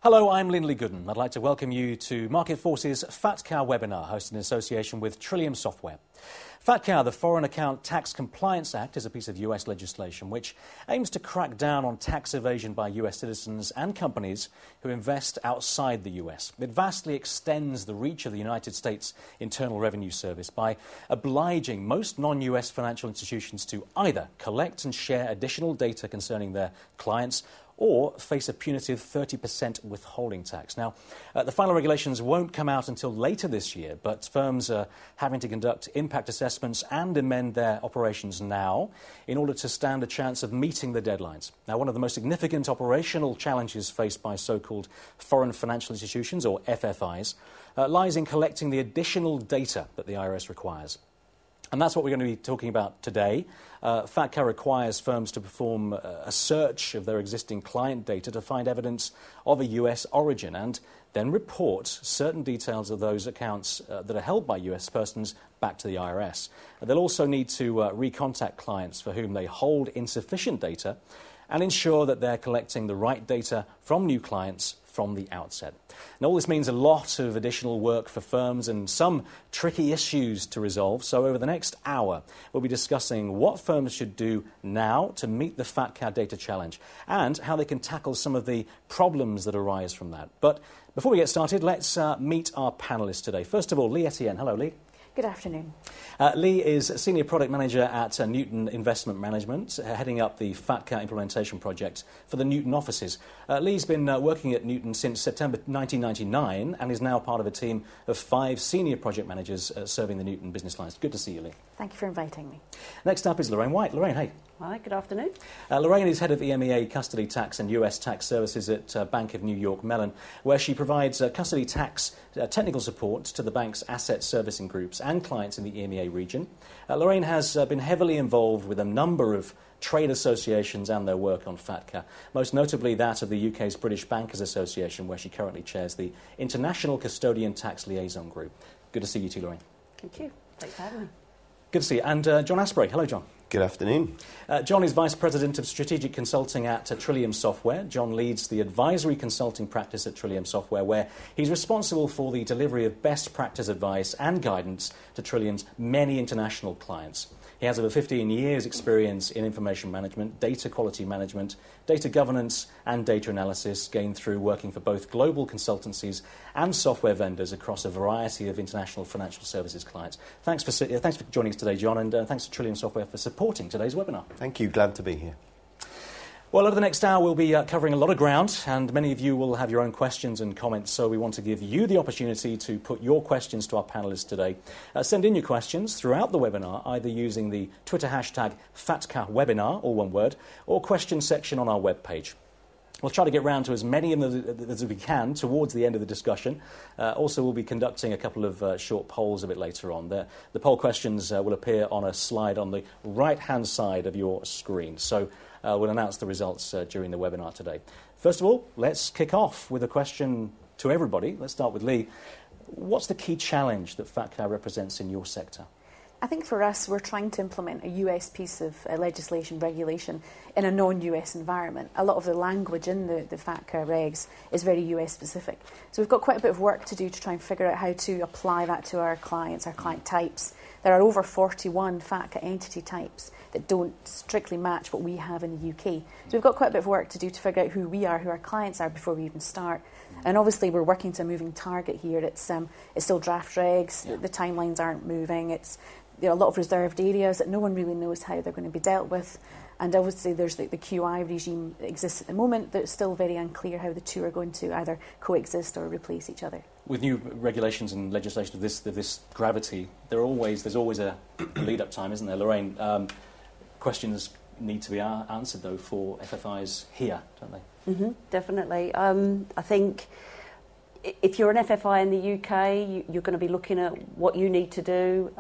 Hello, I'm Leigh Gooden. I'd like to welcome you to Marketforce's FATCA webinar, hosted in association with Trillium Software. FATCA, the Foreign Account Tax Compliance Act, is a piece of US legislation which aims to crack down on tax evasion by US citizens and companies who invest outside the US. It vastly extends the reach of the United States Internal Revenue Service by obliging most non-US financial institutions to either collect and share additional data concerning their clients or face a punitive 30% withholding tax. Now, the final regulations won't come out until later this year, but firms are having to conduct impact assessments and amend their operations now in order to stand a chance of meeting the deadlines. Now, one of the most significant operational challenges faced by so-called foreign financial institutions, or FFIs, lies in collecting the additional data that the IRS requires. And that's what we're going to be talking about today. FATCA requires firms to perform a search of their existing client data to find evidence of a US origin and then report certain details of those accounts that are held by US persons back to the IRS. They'll also need to recontact clients for whom they hold insufficient data and ensure that they're collecting the right data from new clients from the outset. Now, all this means a lot of additional work for firms and some tricky issues to resolve. So over the next hour, we'll be discussing what firms should do now to meet the FATCA data challenge and how they can tackle some of the problems that arise from that. But before we get started, let's meet our panellists today. First of all, Leigh Etienne. Hello, Leigh. Good afternoon. Leigh is Senior Product Manager at Newton Investment Management, heading up the FATCA implementation project for the Newton offices. Leigh's been working at Newton since September 1999 and is now part of a team of 5 senior project managers serving the Newton business lines. Good to see you, Leigh. Thank you for inviting me. Next up is Lorraine White. Lorraine, hey. Hi, good afternoon. Lorraine is head of EMEA Custody Tax and US Tax Services at Bank of New York Mellon, where she provides custody tax technical support to the bank's asset servicing groups and clients in the EMEA region. Lorraine has been heavily involved with a number of trade associations and their work on FATCA, most notably that of the UK's British Bankers Association, where she currently chairs the International Custodian Tax Liaison Group. Good to see you too, Lorraine. Thank you. Thanks for having me. Good to see you. And John Asprey. Hello, John. Good afternoon. John is Vice President of Strategic Consulting at Trillium Software. John leads the advisory consulting practice at Trillium Software, where he's responsible for the delivery of best practice advice and guidance to Trillium's many international clients. He has over 15 years' experience in information management, data quality management, data governance and data analysis, gained through working for both global consultancies and software vendors across a variety of international financial services clients. Thanks for joining us today, John, and thanks to Trillium Software for supporting today's webinar. Thank you. Glad to be here. Well, over the next hour, we'll be covering a lot of ground, and many of you will have your own questions and comments, so we want to give you the opportunity to put your questions to our panellists today. Send in your questions throughout the webinar, either using the Twitter hashtag FATCAwebinar, all one word, or question section on our webpage. We'll try to get round to as many of them as we can towards the end of the discussion. Also, we'll be conducting a couple of short polls a bit later on. The poll questions will appear on a slide on the right-hand side of your screen. So we'll announce the results during the webinar today. First of all, let's kick off with a question to everybody. Let's start with Leigh. What's the key challenge that FATCA represents in your sector? I think for us, we're trying to implement a US piece of legislation, regulation, in a non-US environment. A lot of the language in the FATCA regs is very US specific. So we've got quite a bit of work to do to try and figure out how to apply that to our clients, our client types. There are over 41 FATCA entity types that don't strictly match what we have in the UK. So we've got quite a bit of work to do to figure out who we are, who our clients are before we even start. And obviously we're working to a moving target here. It's still draft regs, the timelines aren't moving, there are a lot of reserved areas that no one really knows how they're going to be dealt with. And obviously there's the QI regime that exists at the moment that's still very unclear how the two are going to either coexist or replace each other. With new regulations and legislation of this gravity, there's always a lead-up time, isn't there, Lorraine? Questions need to be answered, though, for FFIs here, don't they? Mm-hmm, definitely. I think if you're an FFI in the UK, you're going to be looking at what you need to do.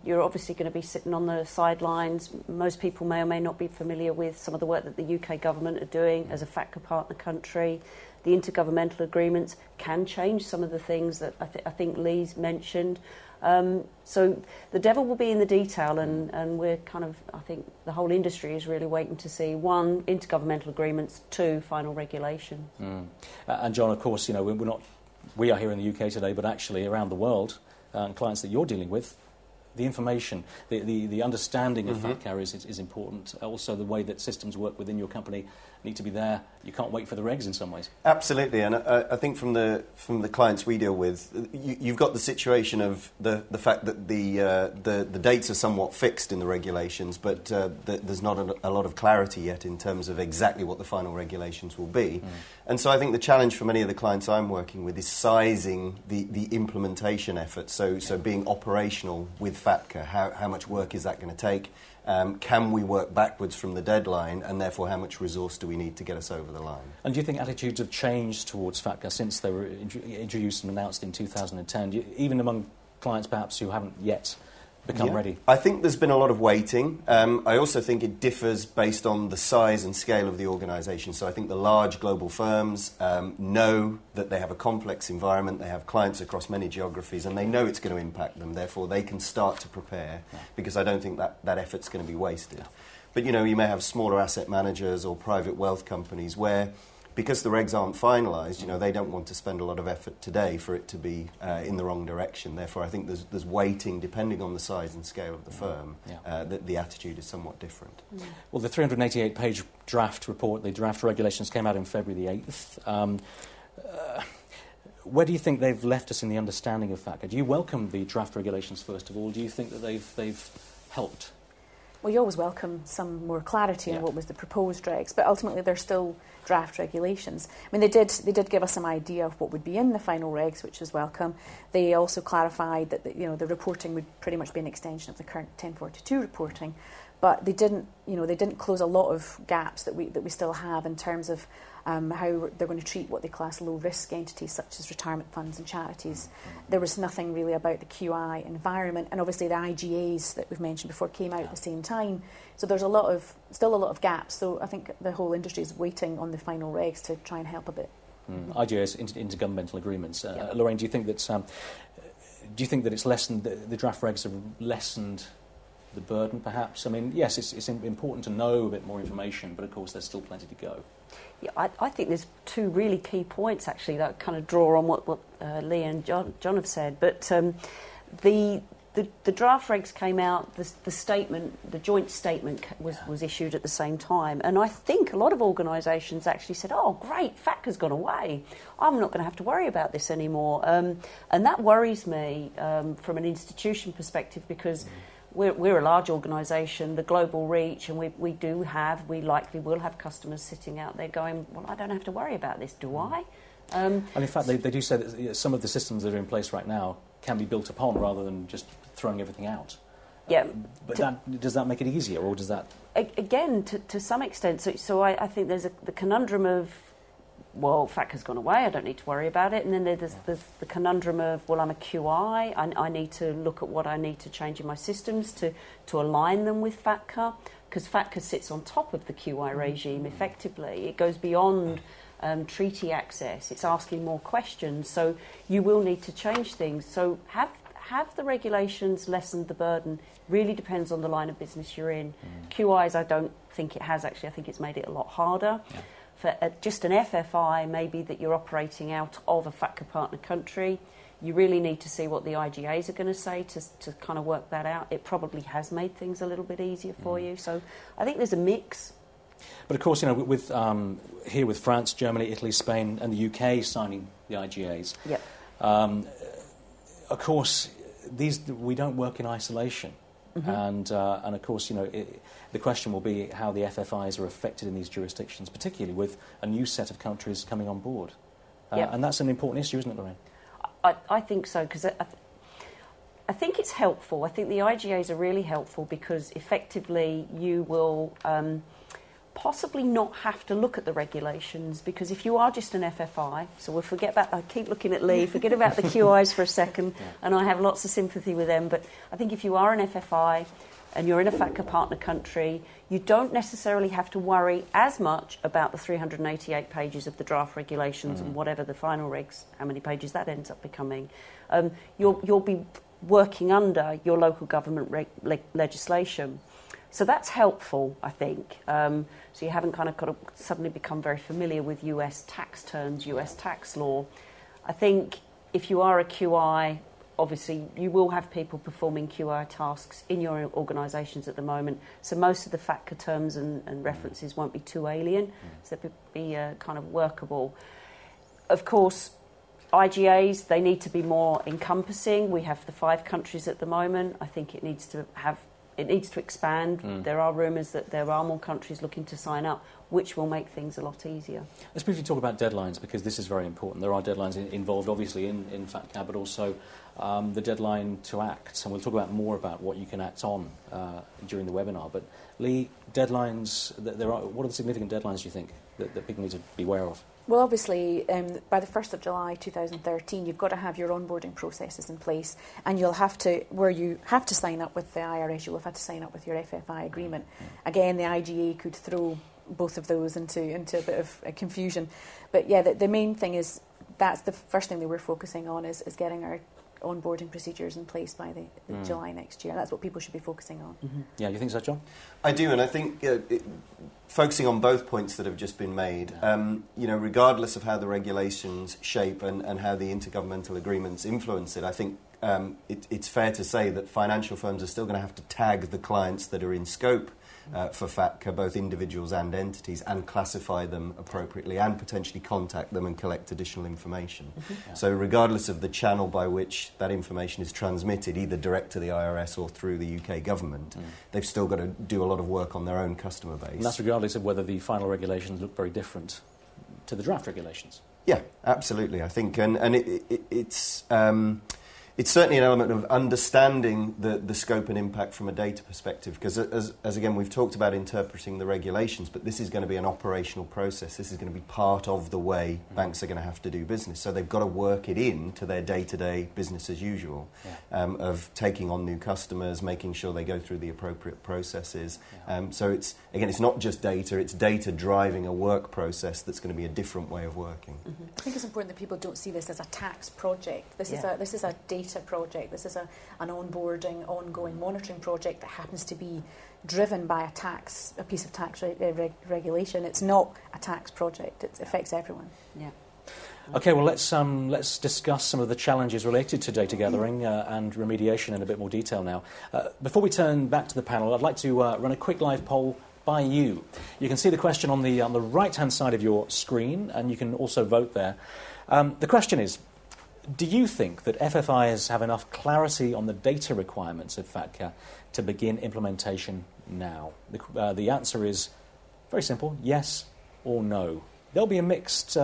You're obviously going to be sitting on the sidelines. Most people may or may not be familiar with some of the work that the UK government are doing as a FATCA partner country. the intergovernmental agreements can change some of the things that I think Leigh's mentioned. So the devil will be in the detail, and we're kind of, I think the whole industry is really waiting to see, 1, intergovernmental agreements, 2, final regulations. And John, of course, we are here in the UK today, but actually around the world, clients that you're dealing with, the information, the understanding of FATCA is important. Also, the way that systems work within your company need to be there. You can't wait for the regs in some ways. Absolutely, and I think from the clients we deal with, you've got the situation of the fact that the dates are somewhat fixed in the regulations, but there's not a lot of clarity yet in terms of exactly what the final regulations will be. And so I think the challenge for many of the clients I'm working with is sizing the implementation effort, so being operational with FATCA. How much work is that going to take? Can we work backwards from the deadline, and therefore how much resource do we need to get us over the line? And do you think attitudes have changed towards FATCA since they were introduced and announced in 2010, even among clients perhaps who haven't yet become ready? I think there's been a lot of waiting. I also think it differs based on the size and scale of the organisation. So I think the large global firms know that they have a complex environment, they have clients across many geographies, and they know it's going to impact them. Therefore, they can start to prepare, because I don't think that effort's going to be wasted. But, you may have smaller asset managers or private wealth companies where, because the regs aren't finalised, they don't want to spend a lot of effort today for it to be in the wrong direction. Therefore, I think there's waiting, depending on the size and scale of the firm, that the attitude is somewhat different. Well, the 388-page draft report, the draft regulations, came out in February the 8th. Where do you think they've left us in the understanding of FATCA? Do you welcome the draft regulations, first of all? Do you think that they've helped? Well, you always welcome some more clarity on what was the proposed regs, but ultimately they're still draft regulations. I mean, they did give us some idea of what would be in the final regs, which is welcome. They also clarified that the reporting would pretty much be an extension of the current 1042 reporting, but they didn't close a lot of gaps that we still have in terms of how they're going to treat what they class low-risk entities such as retirement funds and charities. There was nothing really about the QI environment, and obviously the IGAs that we've mentioned before came out at the same time. So there's still a lot of gaps. So I think the whole industry is waiting on the final regs to try and help a bit. IGAs, intergovernmental agreements. Lorraine, do you think that it's lessened? The draft regs have lessened the burden, perhaps? I mean, yes, it's important to know a bit more information, but of course there's still plenty to go. Yeah, I think there's 2 really key points actually that kind of draw on what Leigh and John have said. But the draft regs came out. The joint statement was issued at the same time, and I think a lot of organisations actually said, "Oh, great, FATCA's gone away. I'm not going to have to worry about this anymore." And that worries me from an institution perspective, because we're a large organisation, the global reach, and we likely will have customers sitting out there going, well, I don't have to worry about this, do I? And in fact, they do say that some of the systems that are in place right now can be built upon rather than just throwing everything out. Yeah. But does that make it easier, or does that... Again, to some extent. So I think there's the conundrum of, well, FATCA's gone away, I don't need to worry about it. And then there's the conundrum of, well, I'm a QI, I need to look at what I need to change in my systems to align them with FATCA, because FATCA sits on top of the QI regime effectively. It goes beyond treaty access, it's asking more questions, so you will need to change things. So have the regulations lessened the burden? Really depends on the line of business you're in. QIs, I don't think it has actually, I think it's made it a lot harder. For just an FFI, maybe that you're operating out of a FATCA partner country, you really need to see what the IGAs are going to say to kind of work that out. It probably has made things a little bit easier for you. So I think there's a mix. But of course, with here with France, Germany, Italy, Spain and the UK signing the IGAs, of course, we don't work in isolation. And of course, the question will be how the FFIs are affected in these jurisdictions, particularly with a new set of countries coming on board. And that's an important issue, isn't it, Lorraine? I think so, because I think it's helpful. I think the IGAs are really helpful because effectively you will possibly not have to look at the regulations, because if you are just an FFI, so we'll forget about, I keep looking at Leigh, forget about the QIs for a second, and I have lots of sympathy with them, but I think if you are an FFI, and you're in a FATCA partner country, you don't necessarily have to worry as much about the 388 pages of the draft regulations and whatever the final regs, how many pages that ends up becoming. You'll be working under your local government legislation. So that's helpful, I think. So you haven't kind of got to suddenly become very familiar with US tax terms, US tax law. I think if you are a QI, obviously you will have people performing QI tasks in your organisations at the moment. So most of the FATCA terms and references won't be too alien. So they'll be kind of workable. Of course, IGAs, they need to be more encompassing. We have the 5 countries at the moment. I think it needs to expand. There are rumours that there are more countries looking to sign up, which will make things a lot easier. Let's briefly talk about deadlines, because this is very important. There are deadlines involved, obviously, in FATCA, but also the deadline to act. And we'll talk more about what you can act on during the webinar. But Leigh, deadlines, what are the significant deadlines, do you think, that people need to be aware of? Well, obviously, by the 1st of July 2013, you've got to have your onboarding processes in place, and you'll have to, where you have to sign up with the IRS, you'll have had to sign up with your FFI agreement. Again, the IGA could throw both of those into a bit of confusion. But yeah, the main thing is, that's the first thing that we're focusing on is getting our onboarding procedures in place by the July next year. That's what people should be focusing on. Yeah, you think so, John? I do, and I think focusing on both points that have just been made, regardless of how the regulations shape and how the intergovernmental agreements influence it, I think it's fair to say that financial firms are still going to have to tag the clients that are in scope for FATCA, both individuals and entities, and classify them appropriately and potentially contact them and collect additional information. So regardless of the channel by which that information is transmitted, either direct to the IRS or through the UK government, they've still got to do a lot of work on their own customer base. And that's regardless of whether the final regulations look very different to the draft regulations. Yeah, absolutely, I think. And it's certainly an element of understanding the scope and impact from a data perspective, because as again, we've talked about interpreting the regulations, but this is going to be an operational process. This is going to be part of the way banks are going to have to do business. So they've got to work it into their day-to-day business as usual, of taking on new customers, making sure they go through the appropriate processes. So it's not just data, it's data driving a work process that's going to be a different way of working. I think it's important that people don't see this as a tax project. This is a data project. This is an onboarding, ongoing monitoring project that happens to be driven by a piece of tax regulation. It's not a tax project. It affects everyone. Yeah. Okay, well, let's discuss some of the challenges related to data gathering and remediation in a bit more detail now. Before we turn back to the panel, I'd like to run a quick live poll by you. You can see the question on the right-hand side of your screen, and you can also vote there. The question is, do you think that FFIs have enough clarity on the data requirements of FATCA to begin implementation now? The answer is very simple, yes or no. There'll be a mixed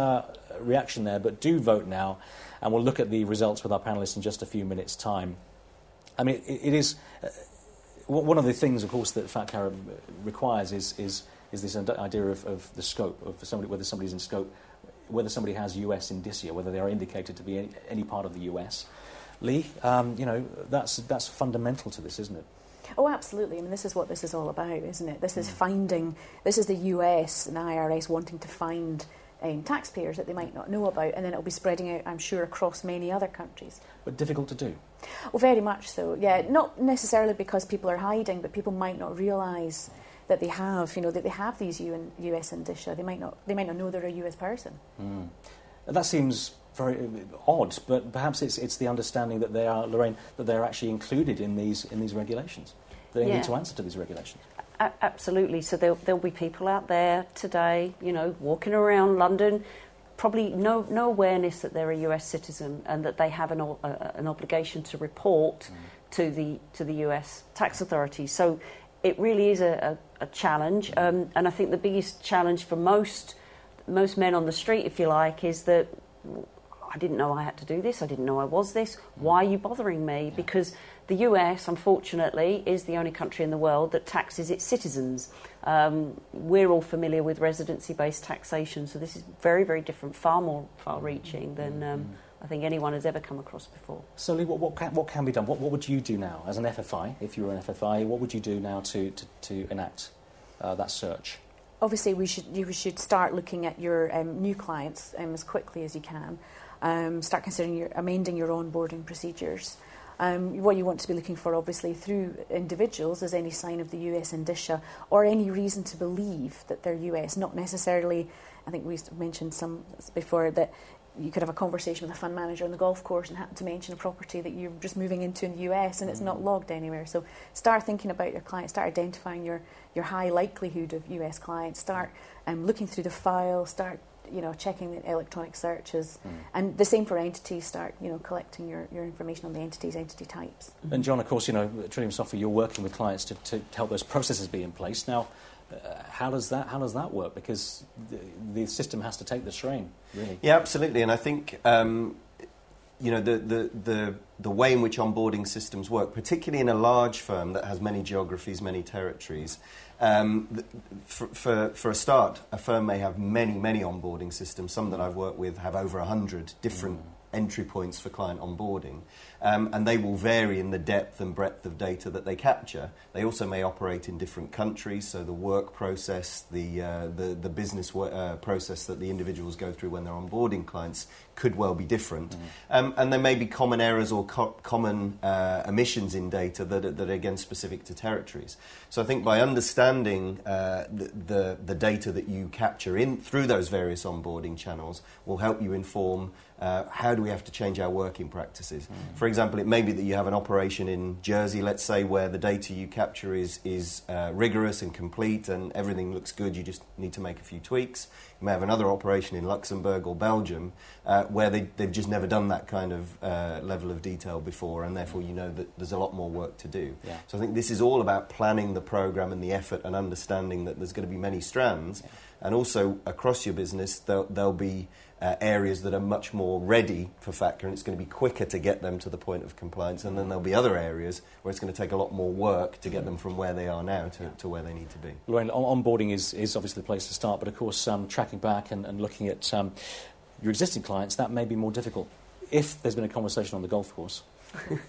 reaction there, but do vote now, and we'll look at the results with our panellists in just a few minutes' time. I mean, it is... one of the things, of course, that FATCA requires is this idea of the scope, of somebody, whether somebody's in scope, whether somebody has US indicia, whether they are indicated to be any part of the US. Leigh, that's fundamental to this, isn't it? Oh, absolutely. I mean, this is what this is all about, isn't it? This is this is the US and IRS wanting to find taxpayers that they might not know about, and then it'll be spreading out, I'm sure, across many other countries. But difficult to do? Well, very much so, yeah. Not necessarily because people are hiding, but people might not realise that they have, that they have these US indicia. They might not know they're a US person. That seems very odd, but perhaps it's the understanding that they are, Lorraine, that they are actually included in these regulations. They need to answer to these regulations. Absolutely. So there'll be people out there today, walking around London, probably no awareness that they're a US citizen and that they have an obligation to report to the US tax authorities. So it really is a challenge, and I think the biggest challenge for most men on the street, if you like, is that I didn't know I had to do this, I didn't know I was this, why are you bothering me? Yeah. Because the US, unfortunately, is the only country in the world that taxes its citizens. We're all familiar with residency-based taxation, so this is very, very different, far more far-reaching than I think anyone has ever come across before. So, Leigh, what can be done? What would you do now as an FFI, if you were an FFI? What would you do now to enact that search? Obviously, you should start looking at your new clients as quickly as you can. Start considering amending your onboarding procedures. What you want to be looking for, obviously, through individuals is any sign of the US indicia or any reason to believe that they're US, not necessarily, I think we mentioned some before, that you could have a conversation with a fund manager on the golf course and happen to mention a property that you're just moving into in the US and it's not logged anywhere. So start thinking about your clients, start identifying your high likelihood of US clients, start looking through the file, start checking the electronic searches, and the same for entities. Start collecting your information on the entities, entity types. And John, of course, Trillium Software, you're working with clients to help those processes be in place. Now, how does that work? Because the system has to take the strain, really. Yeah, absolutely. And I think the way in which onboarding systems work, particularly in a large firm that has many geographies, many territories. For a start, a firm may have many onboarding systems. Some that I've worked with have over 100 different entry points for client onboarding, and they will vary in the depth and breadth of data that they capture. They also may operate in different countries, so the work process, the business process that the individuals go through when they're onboarding clients could well be different. And there may be common errors or common omissions in data that are again specific to territories. So I think by understanding the data that you capture through those various onboarding channels will help you inform how do we have to change our working practices. For example, it may be that you have an operation in Jersey, let's say, where the data you capture is rigorous and complete and everything looks good, you just need to make a few tweaks. You may have another operation in Luxembourg or Belgium where they've just never done that kind of level of detail before, and therefore you know that there's a lot more work to do. Yeah. So I think this is all about planning the programme and the effort and understanding that there's going to be many strands, and also across your business there'll be areas that are much more ready for FATCA, and it's going to be quicker to get them to the point of compliance, and then there'll be other areas where it's going to take a lot more work to get them from where they are now to where they need to be. Lorraine, onboarding is obviously the place to start, but of course tracking back and looking at your existing clients, that may be more difficult if there's been a conversation on the golf course.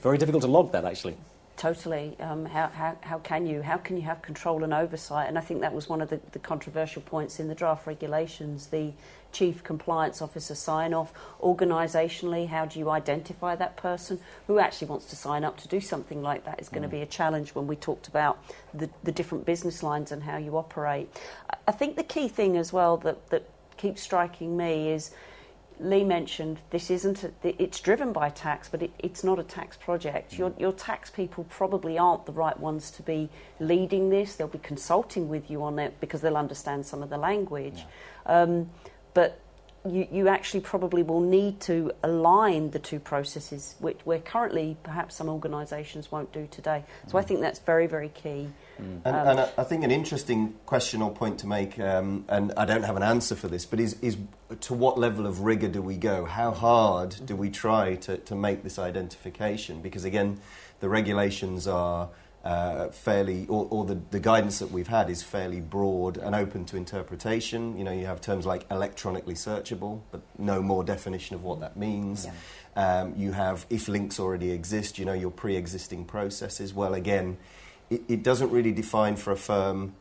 Very difficult to log that, actually. Totally. How can you have control and oversight? And I think that was one of the controversial points in the draft regulations, the Chief Compliance Officer sign-off. Organisationally, how do you identify that person who actually wants to sign up to do something like that is going to be a challenge when we talked about the different business lines and how you operate. I think the key thing as well that keeps striking me is, Leigh mentioned this it's driven by tax, but it's not a tax project. Your tax people probably aren't the right ones to be leading this. They'll be consulting with you on it because they'll understand some of the language. Yeah. But you actually probably will need to align the two processes, which where currently perhaps some organisations won't do today. So I think that's very, very key. And I think an interesting question or point to make, and I don't have an answer for this, but is to what level of rigour do we go? How hard do we try to make this identification? Because again, the regulations are fairly, or the guidance that we've had is fairly broad and open to interpretation. You have terms like electronically searchable, but no more definition of what that means. Yeah. You have, if links already exist, your pre-existing processes. Well, again, it doesn't really define for a firm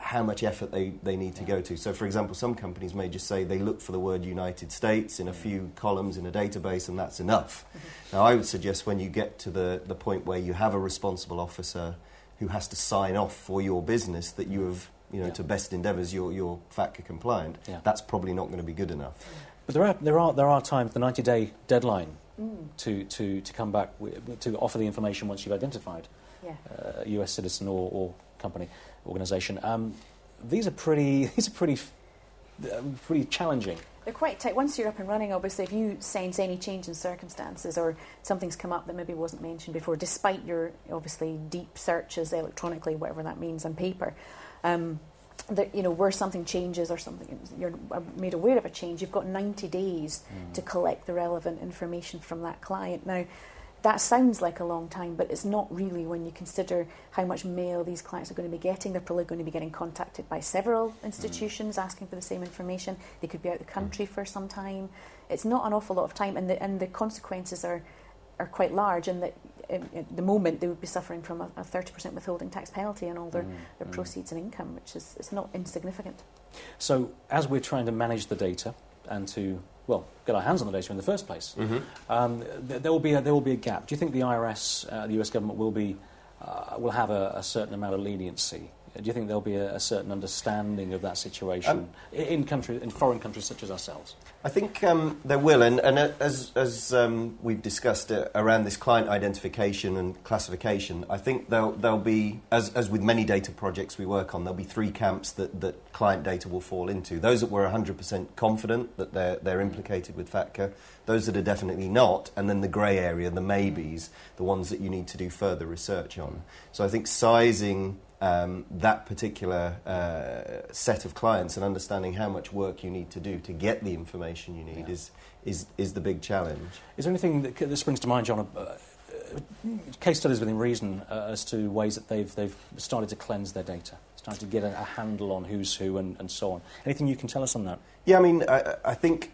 how much effort they need to go to. So, for example, some companies may just say they look for the word United States in a few columns in a database and that's enough. Now, I would suggest when you get to the point where you have a responsible officer who has to sign off for your business that you have, to best endeavours, you're FATCA compliant, that's probably not going to be good enough. But there are times, the 90-day deadline to come back to offer the information once you've identified a US citizen or company, organisation. These are pretty challenging. They're quite tight. Once you're up and running, obviously, if you sense any change in circumstances or something's come up that maybe wasn't mentioned before, despite your obviously deep searches electronically, whatever that means on paper, where something changes or something you're made aware of a change, you've got 90 days to collect the relevant information from that client. Now, that sounds like a long time, but it's not really when you consider how much mail these clients are going to be getting. They're probably going to be getting contacted by several institutions asking for the same information. They could be out the country for some time. It's not an awful lot of time, and the consequences are quite large, and that at the moment they would be suffering from a 30% withholding tax penalty on all their proceeds and income, which is it's not insignificant. So as we're trying to manage the data and to get our hands on the data in the first place, there will be a gap. Do you think the IRS, the US government, will have a certain amount of leniency? Do you think there'll be a certain understanding of that situation in foreign countries such as ourselves? I think there will, and as we've discussed around this client identification and classification, I think there'll be, as with many data projects we work on, there'll be three camps that client data will fall into. Those that were 100% confident that they're implicated with FATCA, those that are definitely not, and then the grey area, the maybes, the ones that you need to do further research on. So I think sizing that particular set of clients and understanding how much work you need to do to get the information you need is the big challenge. Is there anything that springs to mind, John, case studies within reason as to ways that they've started to cleanse their data, started to get a handle on who's who and so on? Anything you can tell us on that? Yeah, I mean, I think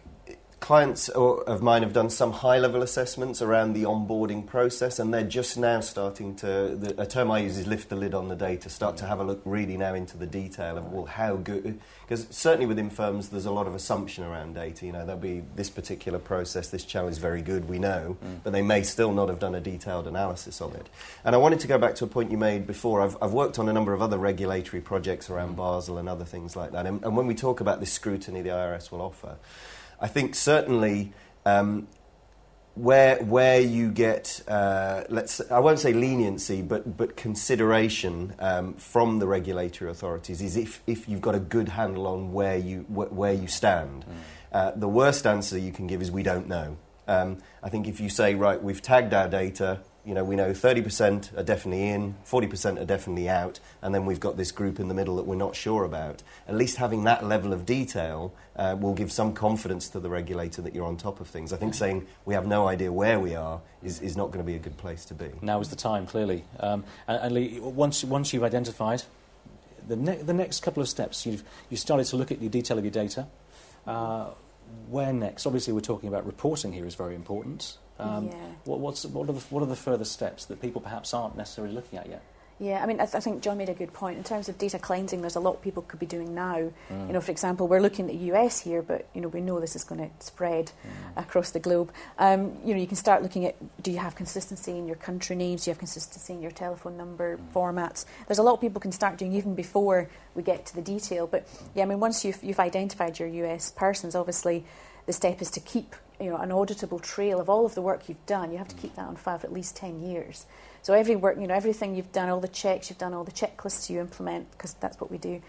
clients of mine have done some high-level assessments around the onboarding process, and they're just now starting to, a term I use is lift the lid on the data, start to have a look really now into the detail of, well, how good, because certainly within firms there's a lot of assumption around data. You know, there'll be this particular process, this channel is very good, we know, but they may still not have done a detailed analysis of it. And I wanted to go back to a point you made before. I've worked on a number of other regulatory projects around Basel and other things like that, and when we talk about this scrutiny the IRS will offer, I think certainly where you get, I won't say leniency, but consideration from the regulatory authorities is if you've got a good handle on where you stand. The worst answer you can give is we don't know. I think if you say, right, we've tagged our data, you know, we know 30% are definitely in, 40% are definitely out, and then we've got this group in the middle that we're not sure about. At least having that level of detail will give some confidence to the regulator that you're on top of things. I think saying we have no idea where we are is not going to be a good place to be. Now is the time, clearly. And Leigh, once you've identified the next couple of steps, you've started to look at the detail of your data. Where next? Obviously, we're talking about reporting here is very important. What are the further steps that people perhaps aren't necessarily looking at yet? Yeah, I mean, I think John made a good point. In terms of data cleansing, there's a lot people could be doing now. You know, for example, we're looking at the US here, but, you know, we know this is going to spread across the globe. You know, you can start looking at, do you have consistency in your country names? Do you have consistency in your telephone number formats? There's a lot people can start doing even before we get to the detail. But, yeah, I mean, once you've identified your US persons, obviously the step is to keep, you know, an auditable trail of all of the work you've done. You have to keep that on file for at least 10 years. So every work, you know, everything you've done, all the checks you've done, all the checklists you implement, because that's what we do,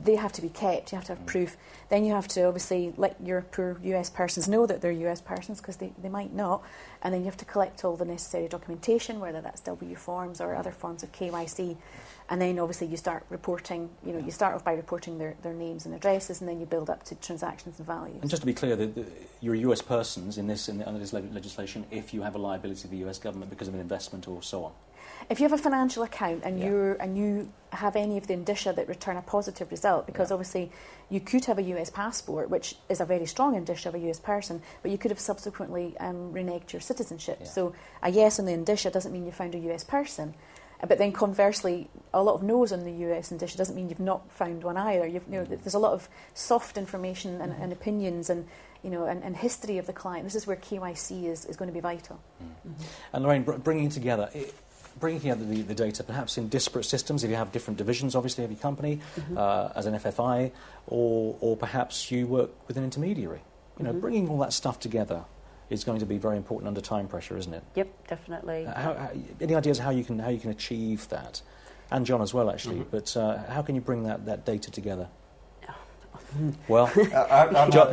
they have to be kept. You have to have proof. Then you have to obviously let your poor US persons know that they're US persons, because they might not. And then you have to collect all the necessary documentation, whether that's W forms or other forms of KYC. And then obviously you start reporting, you know, you start off by reporting their names and addresses, and then you build up to transactions and values. And just to be clear, you're US persons under this legislation if you have a liability to the US government because of an investment or so on. If you have a financial account and you have any of the indicia that return a positive result, because obviously you could have a US passport, which is a very strong indicia of a US person, but you could have subsequently reneged your citizenship. Yeah. So a yes on the indicia doesn't mean you found a US person. But then conversely, a lot of no's on the US indicia doesn't mean you've not found one either. You know, there's a lot of soft information and opinions and, you know, and history of the client. This is where KYC is going to be vital. And Lorraine, bringing together the data, perhaps in disparate systems, if you have different divisions, obviously, of your company, as an FFI, or perhaps you work with an intermediary. You know, bringing all that stuff together is going to be very important under time pressure, isn't it? Yep, definitely. Any ideas how you can achieve that? And John as well, actually. But how can you bring that data together? Well,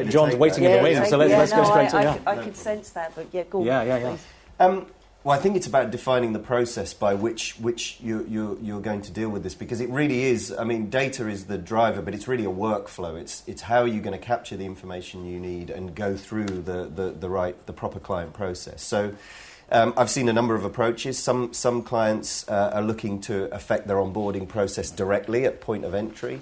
John's waiting in the wings, so let's go straight to it. I can sense that, but yeah, go on. Yeah. Well, I think it's about defining the process by which you're going to deal with this, because it really is. I mean, data is the driver, but it's really a workflow. It's how you're going to capture the information you need and go through the proper client process. So I've seen a number of approaches. Some clients are looking to affect their onboarding process directly at point of entry.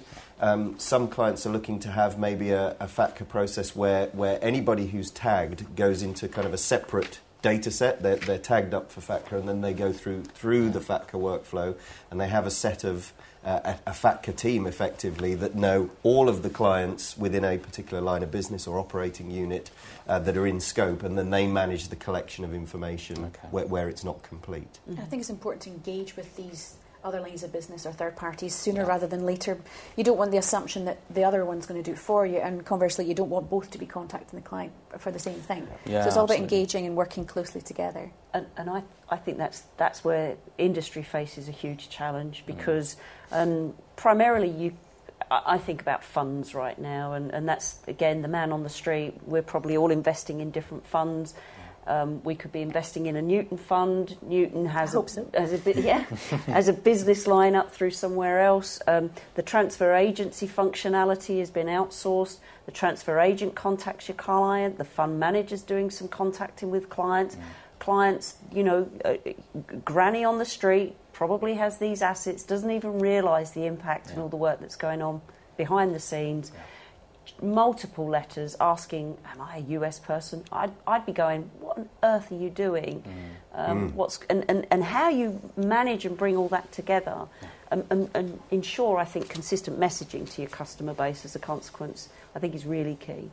Some clients are looking to have maybe a FATCA process where anybody who's tagged goes into kind of a separate data set. They're tagged up for FATCA, and then they go through the FATCA workflow, and they have a set of a FATCA team, effectively, that know all of the clients within a particular line of business or operating unit that are in scope, and then they manage the collection of information where it's not complete. I think it's important to engage with these other lines of business or third parties sooner rather than later. You don't want the assumption that the other one's going to do it for you, and conversely, you don't want both to be contacting the client for the same thing. Yeah, so it's all about absolutely. engaging and working closely together. And I think that's where industry faces a huge challenge, because primarily I think about funds right now, and that's, again, the man on the street. We're probably all investing in different funds. We could be investing in a Newton fund. Newton has has a business line up through somewhere else. The transfer agency functionality has been outsourced. The transfer agent contacts your client. The fund manager's doing some contacting with clients. Clients, granny on the street probably has these assets, doesn't even realise the impact and all the work that's going on behind the scenes. Multiple letters asking, am I a US person? I'd be going, what on earth are you doing? And how you manage and bring all that together and ensure, I think, consistent messaging to your customer base as a consequence, I think is really key.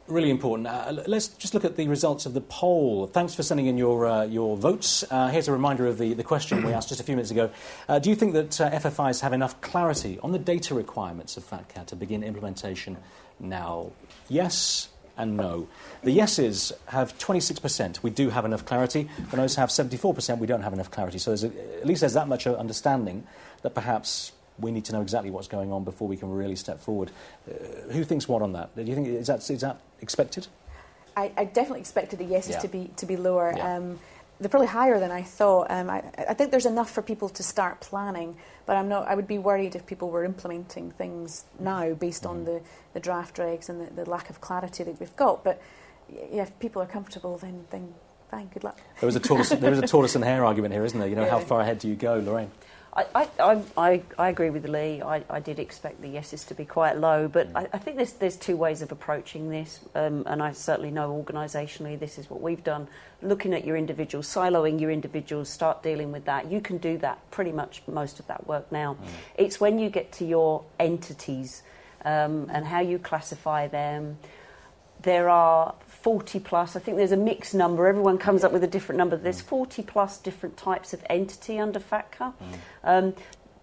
Really important. Let's just look at the results of the poll. Thanks for sending in your votes. Here's a reminder of the question we asked just a few minutes ago. Do you think that FFIs have enough clarity on the data requirements of FATCA to begin implementation now? Yes and no. The yeses have 26%. We do have enough clarity. The noes have 74%. We don't have enough clarity. So at least there's that much understanding that perhaps we need to know exactly what's going on before we can really step forward. Who thinks what on that? Do you think is that expected? I definitely expected the yeses to be lower. Yeah. They're probably higher than I thought. I think there's enough for people to start planning, but I would be worried if people were implementing things now based on the draft regs and the lack of clarity that we've got. But yeah, if people are comfortable, then fine. Good luck. There is a tortoise and hare argument here, isn't there? How far ahead do you go, Lorraine? I agree with Leigh. I did expect the yeses to be quite low, but I think there's two ways of approaching this, and I certainly know organisationally this is what we've done. Looking at your individuals, siloing your individuals, start dealing with that. You can do that, pretty much most of that work now. It's when you get to your entities and how you classify them. There are 40 plus, I think there's a mixed number, everyone comes up with a different number. There's 40 plus different types of entity under FATCA.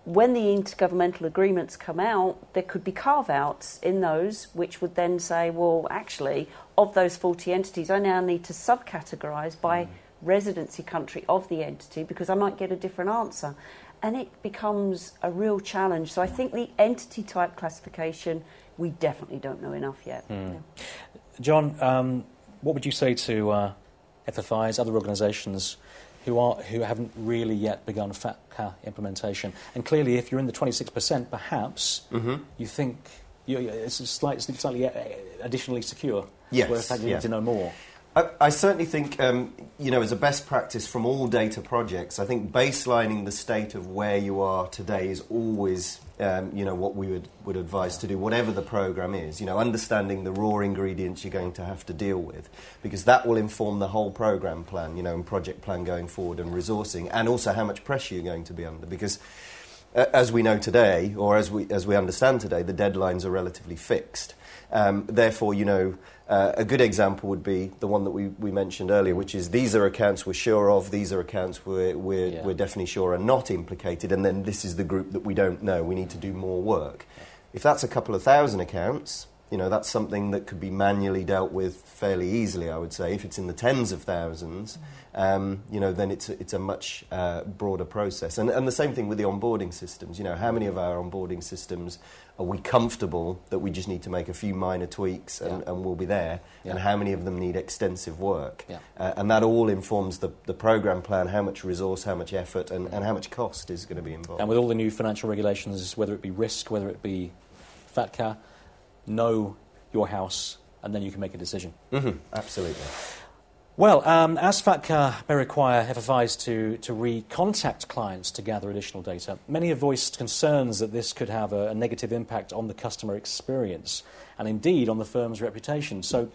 When the intergovernmental agreements come out, there could be carve-outs in those, which would then say, well, actually, of those 40 entities, I now need to subcategorise by residency country of the entity, because I might get a different answer. And it becomes a real challenge. So I think the entity type classification, we definitely don't know enough yet. John, what would you say to FFIs, other organisations who haven't really yet begun FATCA implementation? And clearly, if you're in the 26%, perhaps you think it's slightly additionally secure. Yes. Where in fact you need to know more. I certainly think, as a best practice from all data projects, I think baselining the state of where you are today is always, what we would advise to do, whatever the programme is. Understanding the raw ingredients you're going to have to deal with, because that will inform the whole programme plan, and project plan going forward and resourcing, and also how much pressure you're going to be under, because as we know today, or as we understand today, the deadlines are relatively fixed. Therefore, a good example would be the one that we mentioned earlier, which is these are accounts we're sure of, these are accounts we're definitely sure are not implicated, and then this is the group that we don't know. We need to do more work. If that's a couple of thousand accounts, that's something that could be manually dealt with fairly easily, I would say. If it's in the tens of thousands, then it's a much broader process. And the same thing with the onboarding systems. How many of our onboarding systems are we comfortable that we just need to make a few minor tweaks and we'll be there? And how many of them need extensive work? And that all informs the programme plan, how much resource, how much effort, and how much cost is going to be involved. And with all the new financial regulations, whether it be risk, whether it be FATCA, know your house, and then you can make a decision. Absolutely. Well, as FATCA may require FFIs to recontact clients to gather additional data, many have voiced concerns that this could have a negative impact on the customer experience and indeed on the firm's reputation. So,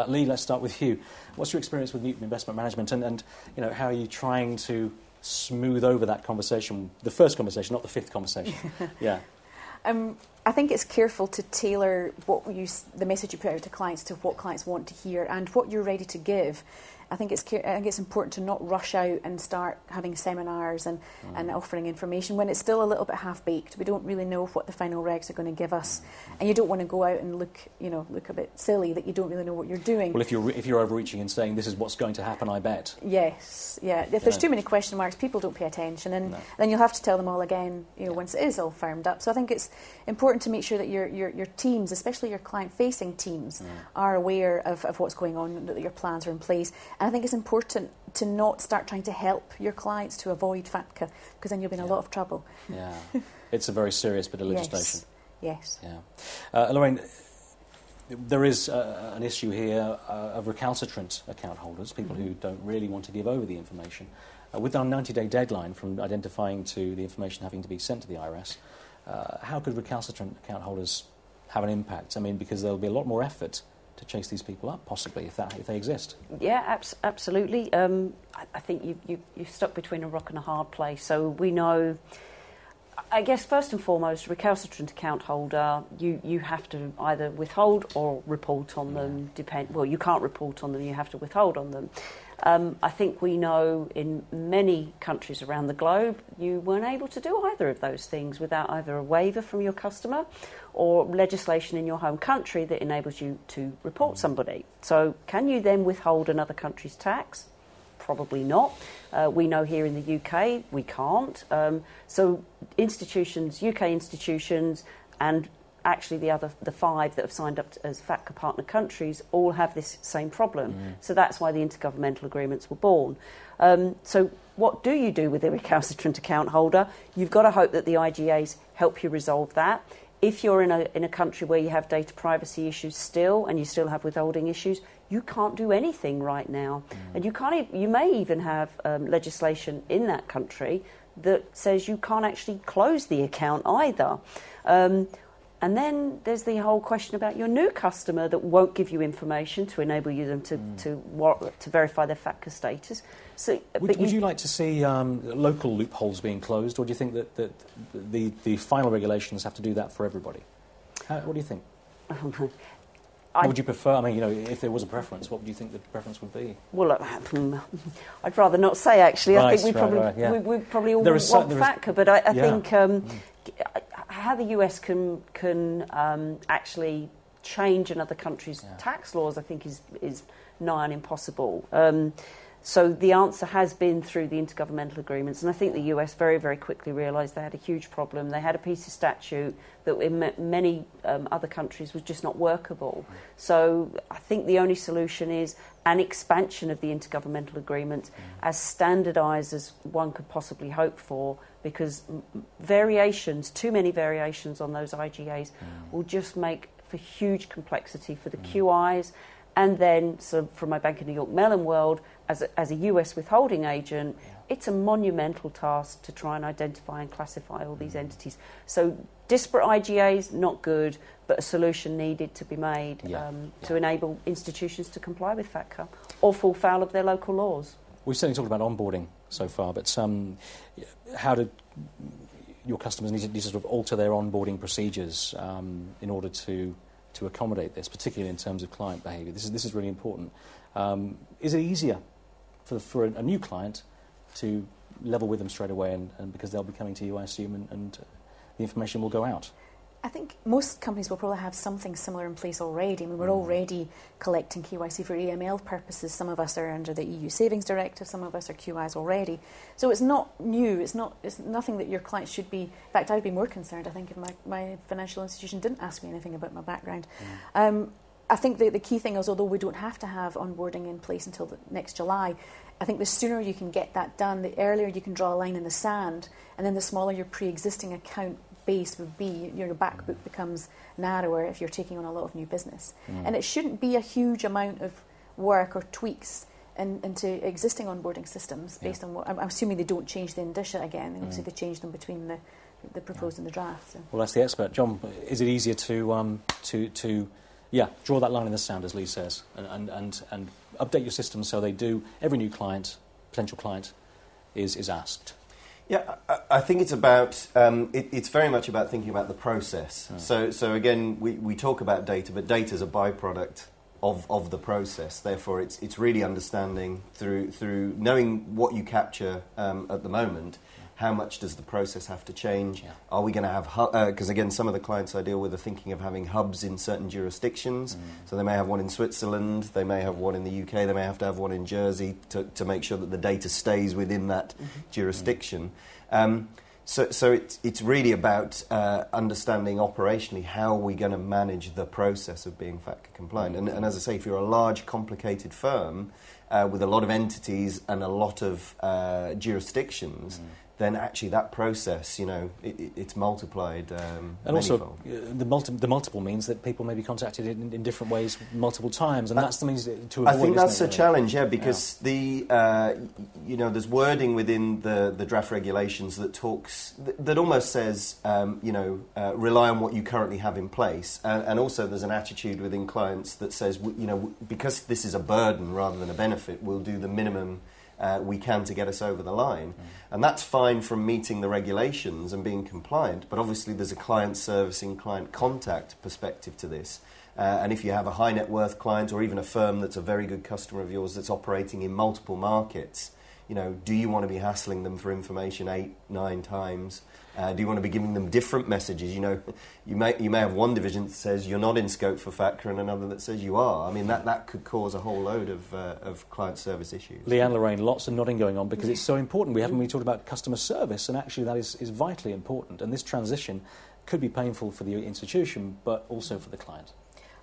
Leigh, let's start with you. What's your experience with Newton Investment Management, and you know, how are you trying to smooth over that conversation, the first conversation, not the fifth conversation? Yeah. I think it's careful to tailor the message you put out to clients to what clients want to hear and what you're ready to give. I think it's important to not rush out and start having seminars and offering information when it's still a little bit half-baked. We don't really know what the final regs are going to give us, and you don't want to go out and look a bit silly that you don't really know what you're doing. Well, if you're overreaching and saying this is what's going to happen, I bet. Yes, yeah. If there's too many question marks, people don't pay attention, and then you'll have to tell them all again, once it is all firmed up. So I think it's important to make sure that your teams, especially your client-facing teams, are aware of what's going on, that your plans are in place. And I think it's important to not start trying to help your clients to avoid FATCA, because then you'll be in a lot of trouble. Yeah, it's a very serious bit of legislation. Yes. Yeah. Lorraine, there is an issue here of recalcitrant account holders, people who don't really want to give over the information. With our 90-day deadline from identifying to the information having to be sent to the IRS, how could recalcitrant account holders have an impact? I mean, because there'll be a lot more effort to chase these people up, possibly, if they exist. Yeah, absolutely. I think you're stuck between a rock and a hard place. So we know, I guess, first and foremost, recalcitrant account holder, you have to either withhold or report on them. Well, you can't report on them, you have to withhold on them. I think we know in many countries around the globe you weren't able to do either of those things without either a waiver from your customer or legislation in your home country that enables you to report somebody. So can you then withhold another country's tax? Probably not. We know here in the UK we can't. So institutions, UK institutions, and actually the 5 that have signed up as FATCA partner countries all have this same problem. So that's why the intergovernmental agreements were born. So what do you do with a recalcitrant account holder? You've got to hope that the IGAs help you resolve that. If you're in a country where you have data privacy issues still and you still have withholding issues, you can't do anything right now. And you may even have legislation in that country that says you can't actually close the account either. And then there's the whole question about your new customer that won't give you information to enable you them to verify their FATCA status. So, would you like to see local loopholes being closed, or do you think that the final regulations have to do that for everybody? What do you think? What would you prefer? I mean, if there was a preference, what would you think the preference would be? Well, I'd rather not say, actually. Right, I think we probably all want FATCA, but I think how the US can actually change another country's tax laws, I think, is nigh on impossible. So the answer has been through the intergovernmental agreements, and I think the US very, very quickly realised they had a huge problem. They had a piece of statute that in many other countries was just not workable. So I think the only solution is an expansion of the intergovernmental agreement as standardised as one could possibly hope for, because too many variations on those IGAs will just make for huge complexity for the QIs. And then, so from my Bank of New York Mellon world, as a US withholding agent, it's a monumental task to try and identify and classify all these entities. So disparate IGAs, not good, but a solution needed to be made to enable institutions to comply with FATCA or fall foul of their local laws. We've certainly talked about onboarding so far, but how do your customers need to sort of alter their onboarding procedures in order to accommodate this, particularly in terms of client behaviour? This is really important. Is it easier for a new client to level with them straight away, and because they'll be coming to you, I assume, and the information will go out? I think most companies will probably have something similar in place already. I mean, we're already collecting KYC for AML purposes. Some of us are under the EU Savings Directive, some of us are QIs already. So it's not new, it's nothing that your clients should be... In fact, I'd be more concerned, I think, if my financial institution didn't ask me anything about my background. I think the key thing is, although we don't have to have onboarding in place until next July, I think the sooner you can get that done, the earlier you can draw a line in the sand, and then the smaller your pre-existing account base would be. Your back book becomes narrower if you're taking on a lot of new business. And it shouldn't be a huge amount of work or tweaks into existing onboarding systems based on what I'm assuming they don't change the indicia again. Obviously, they change them between the proposed and the draft. So. Well, that's the expert, John. Is it easier to draw that line in the sand, as Leigh says, and update your system so they do? Every new client, potential client, is asked. Yeah, I think it's about, it's very much about thinking about the process. So again, we talk about data, but data is a byproduct of the process. Therefore, it's really understanding through knowing what you capture at the moment, how much does the process have to change? Yeah. Are we going to have, because again, some of the clients I deal with are thinking of having hubs in certain jurisdictions. So they may have one in Switzerland, they may have one in the UK, they may have to have one in Jersey to make sure that the data stays within that jurisdiction. So it's really about understanding operationally how we're going to manage the process of being FATCA compliant. And as I say, if you're a large, complicated firm with a lot of entities and a lot of jurisdictions, then actually that process, it's multiplied and also, the multiple means that people may be contacted in different ways multiple times, and that's the means to avoid. I think that's a challenge, because there's wording within the draft regulations that almost says, rely on what you currently have in place, and also there's an attitude within clients that says, because this is a burden rather than a benefit, we'll do the minimum we can to get us over the line. And that's fine from meeting the regulations and being compliant, but obviously there's a client servicing, client contact perspective to this. And if you have a high net worth client or even a firm that's a very good customer of yours that's operating in multiple markets, do you want to be hassling them for information 8-9 times? Do you want to be giving them different messages? You may have one division that says you're not in scope for FATCA and another that says you are. I mean, that could cause a whole load of client service issues. Leigh and Lorraine, lots of nodding going on because it's so important. We haven't really talked about customer service, and actually that is vitally important. And this transition could be painful for the institution, but also for the client.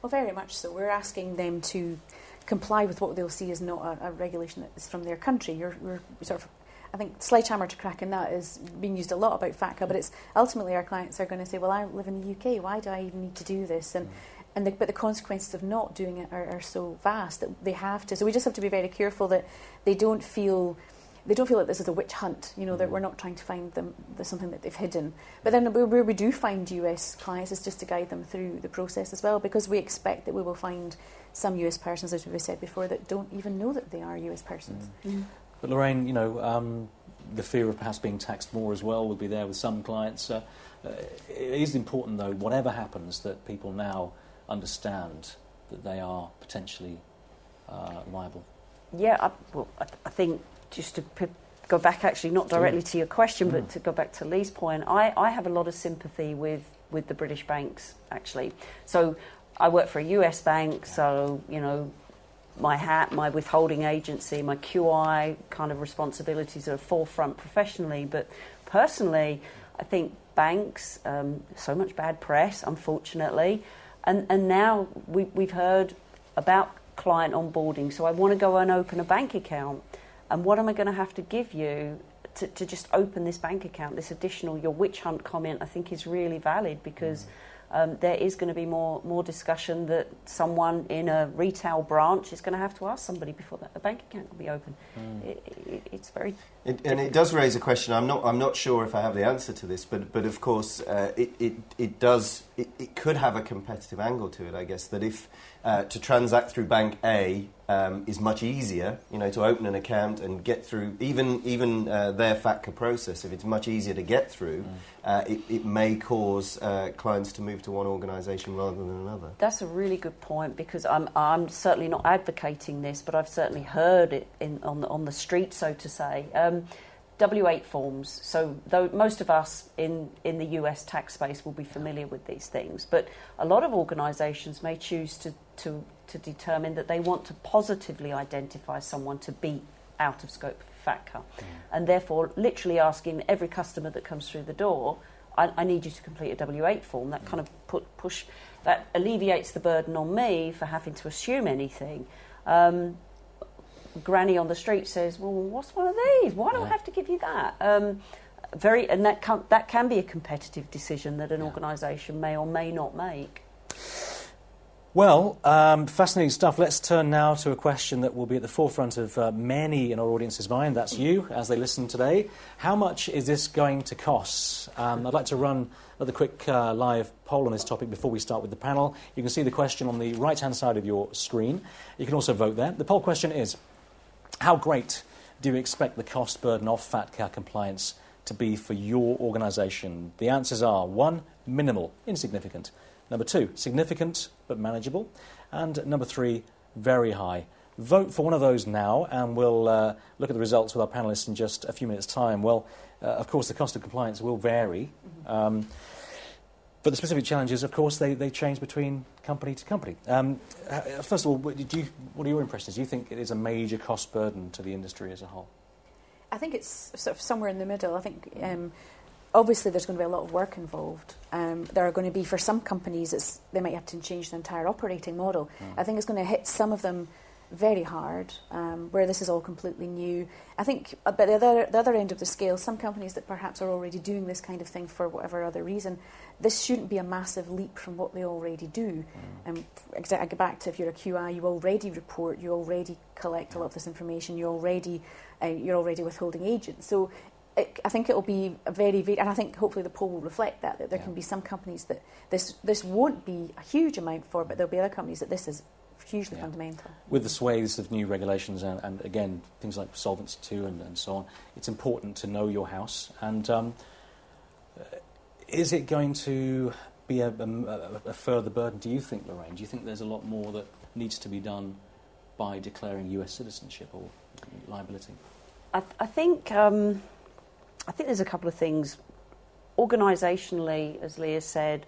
Well, very much so. We're asking them to comply with what they'll see as not a regulation that is from their country. We're sort of, I think, sledgehammer to cracking that is being used a lot about FATCA, but it's ultimately our clients are going to say, well, I live in the UK, why do I even need to do this? But the consequences of not doing it are so vast that they have to. So we just have to be very careful that they don't feel like this is a witch hunt, that we're not trying to find them something that they've hidden. But then where we do find US clients is just to guide them through the process as well, because we expect that we will find some US persons, as we've said before, that don't even know that they are US persons. But Lorraine, the fear of perhaps being taxed more as well will be there with some clients. It is important, though, whatever happens, that people now understand that they are potentially liable. Yeah, I think just to go back, actually, not directly to your question, but to go back to Leigh's point, I have a lot of sympathy with the British banks, actually. So I work for a US bank, so, my withholding agency, my QI kind of responsibilities are forefront professionally, but personally, I think banks, so much bad press, unfortunately, and now we've heard about client onboarding, so I want to go and open a bank account, and what am I going to have to give you to just open this bank account? This additional, your witch hunt comment, I think is really valid, because there is going to be more discussion that someone in a retail branch is going to have to ask somebody before a bank account can be open. It's very and it does raise a question. I'm not sure if I have the answer to this, but of course it could have a competitive angle to it. I guess that if to transact through Bank A is much easier, to open an account and get through even their FATCA process. If it's much easier to get through, it may cause clients to move to one organisation rather than another. That's a really good point, because I'm certainly not advocating this, but I've certainly heard it on the street, so to say. W-8 forms. So though most of us in the US tax space will be familiar with these things, but a lot of organisations may choose to determine that they want to positively identify someone to be out of scope for FATCA, and therefore literally asking every customer that comes through the door, I need you to complete a W-8 form. That kind of that alleviates the burden on me for having to assume anything. Granny on the street says, well, what's one of these? Why do I have to give you that? And that can be a competitive decision that an organisation may or may not make. Well, fascinating stuff. Let's turn now to a question that will be at the forefront of many in our audience's mind. That's you, as they listen today. How much is this going to cost? I'd like to run another quick live poll on this topic before we start with the panel. You can see the question on the right-hand side of your screen. You can also vote there. The poll question is, how great do you expect the cost burden of FATCA compliance to be for your organisation? The answers are 1, minimal, insignificant. Number 2, significant but manageable. And number 3, very high. Vote for one of those now, and we'll look at the results with our panellists in just a few minutes' time. Well, of course, the cost of compliance will vary. But the specific challenges, of course, they change between company to company. First of all, what are your impressions? Do you think it is a major cost burden to the industry as a whole? I think it's sort of somewhere in the middle. I think obviously there's going to be a lot of work involved. There are going to be, for some companies, they might have to change their entire operating model. I think it's going to hit some of them very hard, where this is all completely new. I think, but the other end of the scale, some companies that perhaps are already doing this kind of thing for whatever other reason, this shouldn't be a massive leap from what they already do. I go back to, if you're a QI, you already report, you already collect a lot of this information, you're already withholding agents. So I think it will be a very, very, and I think hopefully the poll will reflect that there can be some companies that this won't be a huge amount for, but there'll be other companies that this is hugely fundamental. With the swathes of new regulations and again, things like Solvency II and so on, it's important to know your house. And is it going to be a further burden, do you think, Lorraine? Do you think there's a lot more that needs to be done by declaring US citizenship or liability? I think there's a couple of things. Organisationally, as Leigh has said,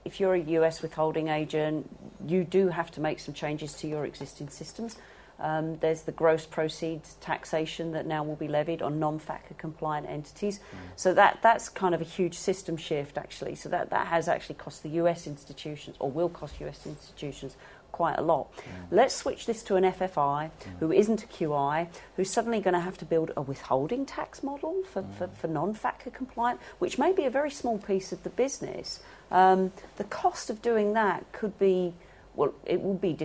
if you're a US withholding agent, you do have to make some changes to your existing systems. There's the gross proceeds taxation that now will be levied on non-FATCA compliant entities. So that's kind of a huge system shift, actually. So that has actually cost the US institutions, or will cost US institutions, quite a lot. Let's switch this to an FFI who isn't a QI, who's suddenly going to have to build a withholding tax model for non-FATCA compliant, which may be a very small piece of the business. The cost of doing that could be, well, it will be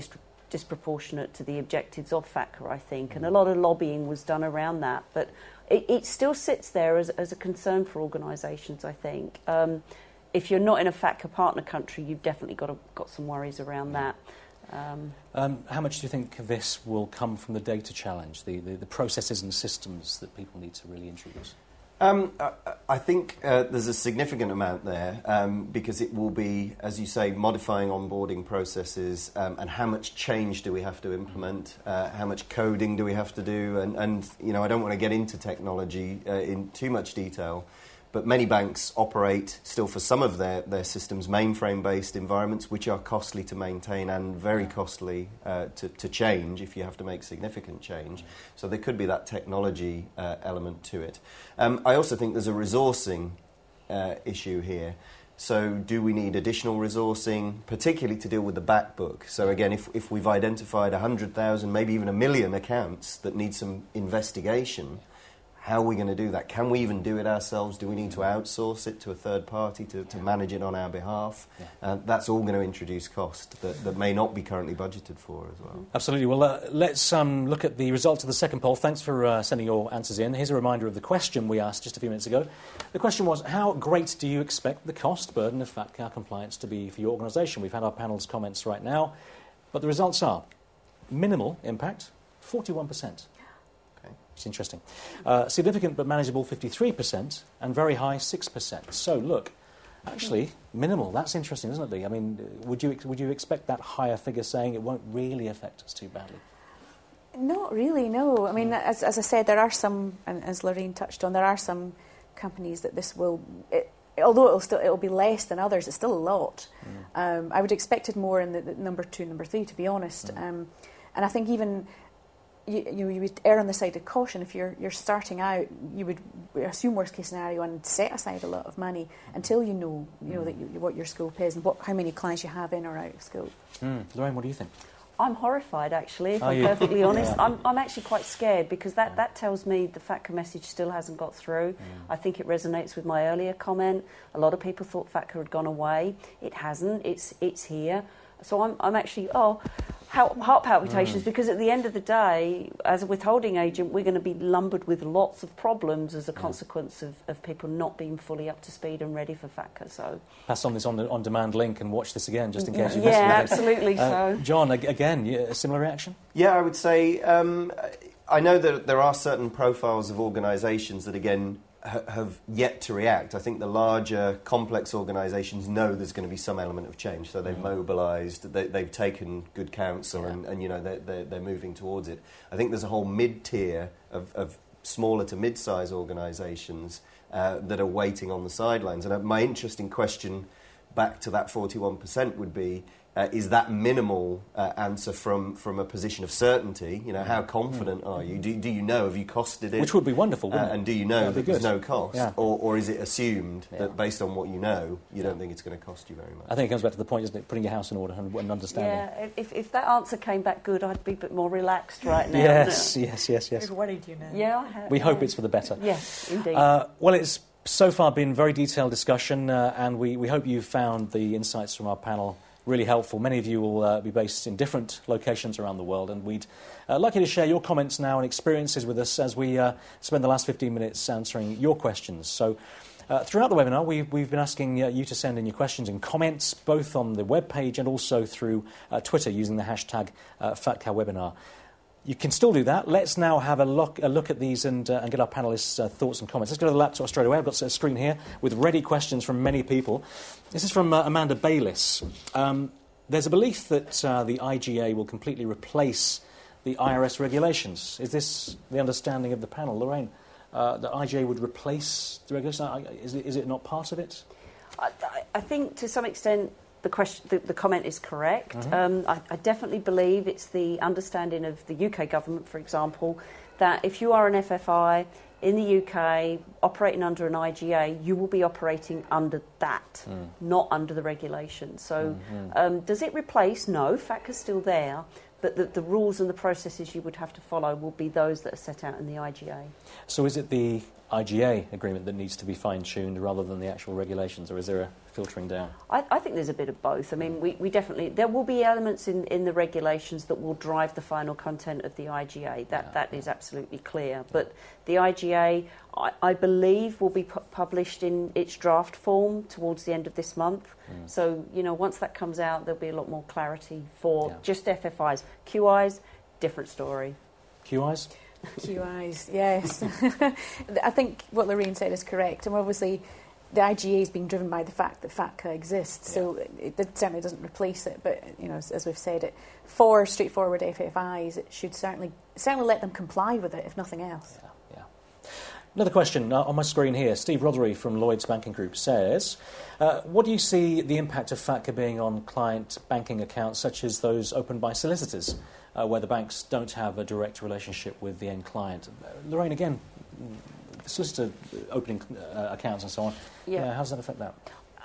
disproportionate to the objectives of FATCA, I think, and a lot of lobbying was done around that. But it still sits there as a concern for organisations, I think. If you're not in a FATCA partner country, you've definitely got some worries around that. How much do you think this will come from the data challenge, the processes and systems that people need to really introduce? I think there's a significant amount there because it will be, as you say, modifying onboarding processes and how much change do we have to implement, how much coding do we have to do, and you know, I don't want to get into technology in too much detail, but many banks operate still for some of their systems mainframe-based environments, which are costly to maintain and very costly to change if you have to make significant change. So there could be that technology element to it. I also think there's a resourcing issue here. So do we need additional resourcing, particularly to deal with the back book? So again, if we've identified 100,000, maybe even 1 million accounts that need some investigation, how are we going to do that? Can we even do it ourselves? Do we need to outsource it to a third party to manage it on our behalf? That's all going to introduce cost that may not be currently budgeted for as well. Absolutely. Well, let's look at the results of the second poll. Thanks for sending your answers in. Here's a reminder of the question we asked just a few minutes ago. The question was, how great do you expect the cost burden of FATCA compliance to be for your organisation? We've had our panel's comments right now, but the results are minimal impact, 41%. It's interesting. Significant but manageable, 53%, and very high, 6%. So, look, actually, minimal. That's interesting, isn't it, Leigh? I mean, would you expect that higher figure saying it won't really affect us too badly? Not really, no. I mean, as I said, there are some, and as Lorraine touched on, there are some companies that this will... although it'll be less than others, it's still a lot. I would expect it more in the number 2, number 3, to be honest. And I think even... You would err on the side of caution. If you're starting out, you would assume worst case scenario and set aside a lot of money until you know that what your scope is and how many clients you have in or out of scope. Lorraine, what do you think? I'm horrified, actually, if I'm perfectly honest. I'm actually quite scared because that tells me the FATCA message still hasn't got through. I think it resonates with my earlier comment. A lot of people thought FATCA had gone away. It hasn't. It's here. So I'm actually, heart palpitations, because at the end of the day, as a withholding agent, we're going to be lumbered with lots of problems as a consequence of people not being fully up to speed and ready for FATCA. So pass on this on-demand link and watch this again, just in case you missed it. Yeah, absolutely. John, again, a similar reaction? Yeah, I would say I know that there are certain profiles of organisations that, again, have yet to react. I think the larger, complex organisations know there's going to be some element of change, so they've mobilised, they've taken good counsel, and you know, they're moving towards it. I think there's a whole mid-tier of smaller to mid-size organisations that are waiting on the sidelines. And my interesting question back to that 41% would be, is that minimal answer from a position of certainty? You know, how confident are you? Do you know? Have you costed it? Which would be wonderful, wouldn't it? And do you know that there's no cost? Yeah. Or is it assumed that based on what you know, you don't think it's going to cost you very much? I think it comes back to the point, isn't it? Putting your house in order and understanding. Yeah, if that answer came back good, I'd be a bit more relaxed right now. Yes. You've worried you now. Yeah, I have. We hope it's for the better. Yes, indeed. Well, it's so far been very detailed discussion, and we hope you've found the insights from our panel really helpful. Many of you will be based in different locations around the world, and we'd like you to share your comments now and experiences with us as we spend the last 15 minutes answering your questions. So throughout the webinar, we've been asking you to send in your questions and comments, both on the webpage and also through Twitter using the hashtag FATCAwebinar. You can still do that. Let's now have a look at these and get our panellists' thoughts and comments. Let's go to the laptop straight away. I've got a screen here with ready questions from many people. This is from Amanda Bayliss. There's a belief that the IGA will completely replace the IRS regulations. Is this the understanding of the panel? Lorraine, the IGA would replace the regulations? Is it not part of it? I think to some extent the comment is correct. I definitely believe it's the understanding of the UK government, for example, that if you are an FFI in the UK operating under an IGA, you will be operating under that, not under the regulations. So does it replace? No, FATCA's still there, but the rules and the processes you would have to follow will be those that are set out in the IGA. So is it the IGA agreement that needs to be fine-tuned rather than the actual regulations, or is there a filtering down? I think there's a bit of both. I mean, we definitely, there will be elements in the regulations that will drive the final content of the IGA. That is absolutely clear. But the IGA, I believe, will be published in its draft form towards the end of this month. So, you know, once that comes out, there'll be a lot more clarity for just FFIs. QIs, different story. QIs? QIs, yes. I think what Lorraine said is correct. And obviously, the IGA is being driven by the fact that FATCA exists, so it certainly doesn't replace it. But you know, as we've said, for straightforward FFIs, it should certainly let them comply with it, if nothing else. Yeah. Another question on my screen here. Steve Rothery from Lloyds Banking Group says, what do you see the impact of FATCA being on client banking accounts, such as those opened by solicitors, where the banks don't have a direct relationship with the end client? Lorraine, again, solicitor opening accounts and so on. How does that affect that?